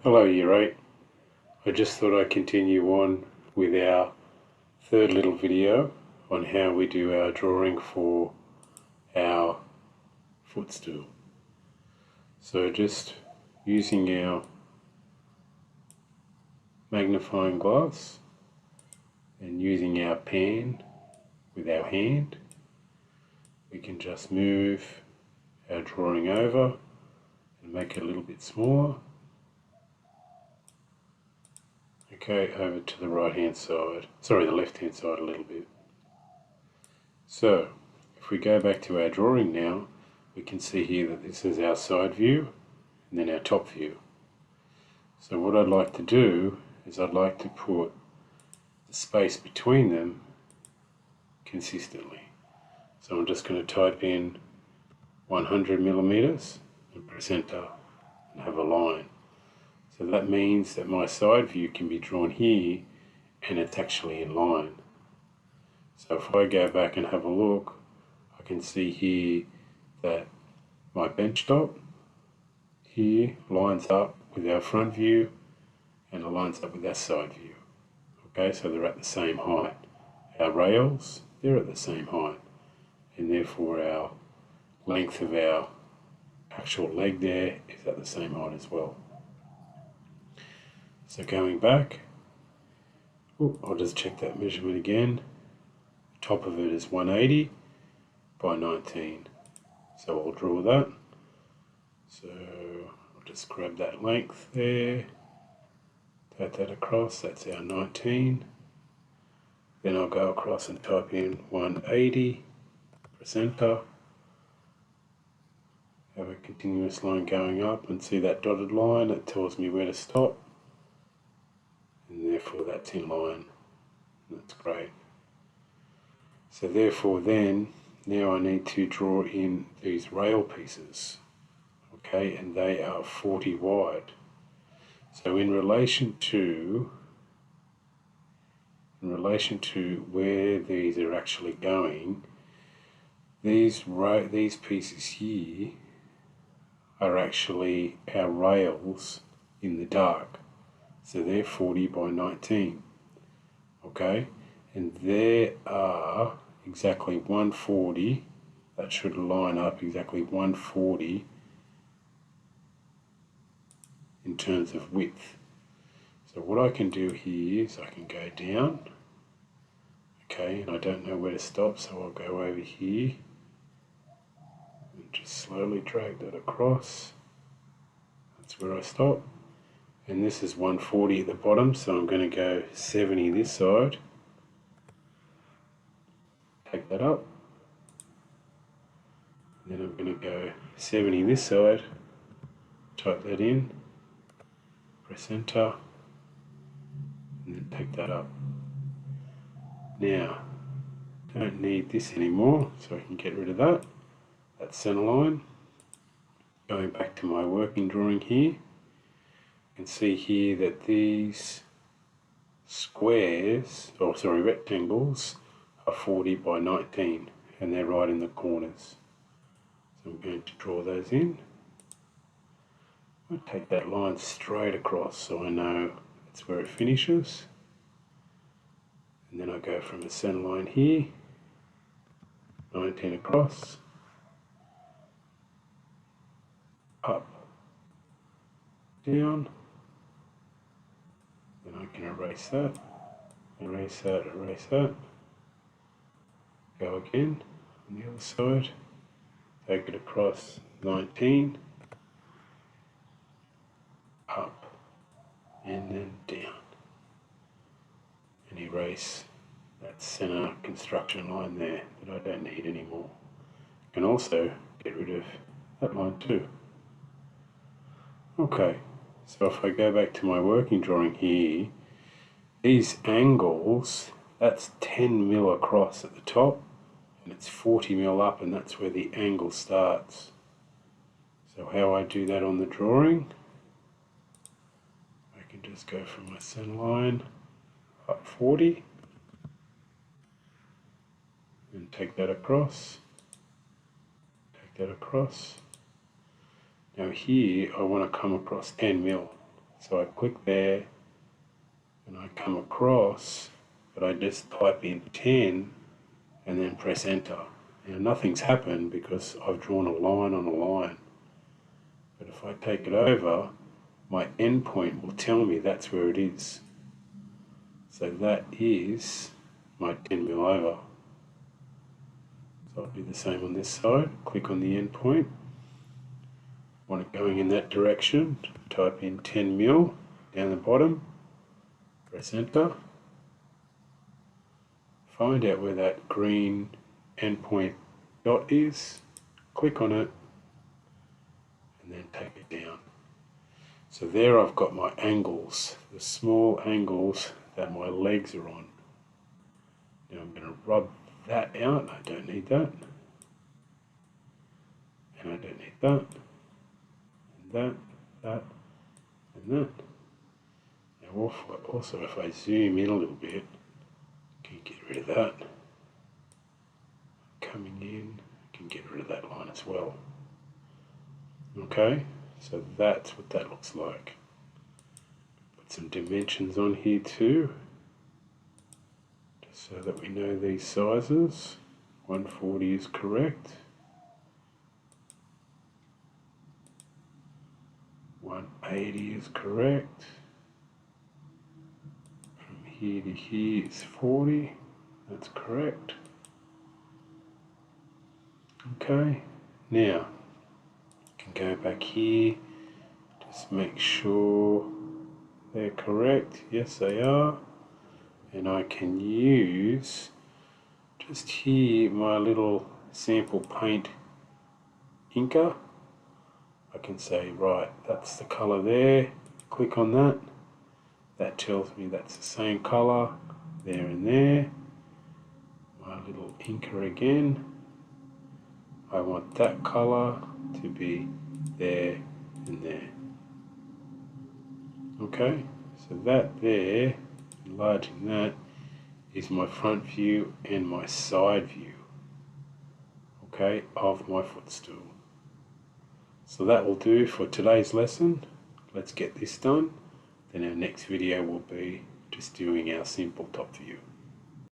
Hello Year 8. I just thought I'd continue on with our third little video on how we do our drawing for our footstool. So just using our magnifying glass and using our pen with our hand, we can just move our drawing over and make it a little bit smaller. Okay, over to the right hand side, the left hand side a little bit. So if we go back to our drawing now, we can see here that this is our side view and then our top view. So what I'd like to do is I'd like to put the space between them consistently. So I'm just going to type in 100 millimeters and press enter and have a line. So that means that my side view can be drawn here and it's actually in line. So if I go back and have a look, I can see here that my bench top here lines up with our front view and it lines up with our side view. Okay, so they're at the same height. Our rails, they're at the same height, and therefore our length of our actual leg there is at the same height as well. So going back, I'll just check that measurement again. The top of it is 180 by 19. So I'll draw that. So I'll just grab that length there, take that across, that's our 19. Then I'll go across and type in 180, press enter. Have a continuous line going up and see that dotted line, that tells me where to stop. And therefore that's in line. That's great. So therefore then, now I need to draw in these rail pieces. Okay, and they are 40 wide. So in relation to where these are actually going, these pieces here are actually our rails in the dark. So they're 40 by 19. Okay, and there are exactly 140, that should line up exactly 140 in terms of width. So what I can do here is I can go down, okay, and I don't know where to stop, so I'll go over here and just slowly drag that across. That's where I stop. And this is 140 at the bottom, so I'm going to go 70 this side. Take that up. And then I'm going to go 70 this side. Type that in. Press enter. And then take that up. Now, don't need this anymore, so I can get rid of that. That's center line. Going back to my working drawing here. You can see here that these rectangles are 40 by 19 and they're right in the corners. So I'm going to draw those in. I'll take that line straight across so I know that's where it finishes. And then I go from the center line here, 19 across, up, down. Then I can erase that, erase that, erase that. Go again on the other side, take it across 19, up, and then down. And erase that center construction line there that I don't need anymore. I can also get rid of that line too. Okay, so if I go back to my working drawing here, these angles, that's 10 mil across at the top and it's 40 mil up, and that's where the angle starts. So how I do that on the drawing, I can just go from my center line up 40 and take that across, take that across. Now here I want to come across 10 mil, So I click there and I come across, but I just type in 10 and then press enter. Now nothing's happened because I've drawn a line on a line. But if I take it over, my endpoint will tell me that's where it is. So that is my 10mm over. So I'll do the same on this side. Click on the endpoint. Want it going in that direction. Type in 10mm down the bottom. Press enter. Find out where that green endpoint dot is. Click on it. And then take it down. So there I've got my angles. The small angles that my legs are on. Now I'm going to rub that out. I don't need that. And I don't need that. And that, and that. Now also if I zoom in a little bit, I can get rid of that. Coming in, I can get rid of that line as well. Okay, so that's what that looks like. Put some dimensions on here too, just so that we know these sizes. 140 is correct. 180 is correct. From here to here is 40. That's correct. Okay, now you can go back here, just make sure they're correct. Yes, they are. And I can use just here my little sample paint inker. I can say, right, that's the color there. Click on that. That tells me that's the same color there and there. My little inker again. I want that color to be there and there. Okay, so that there, enlarging that, is my front view and my side view, okay, of my footstool. So that will do for today's lesson. Let's get this done. Then our next video will be just doing our simple top view.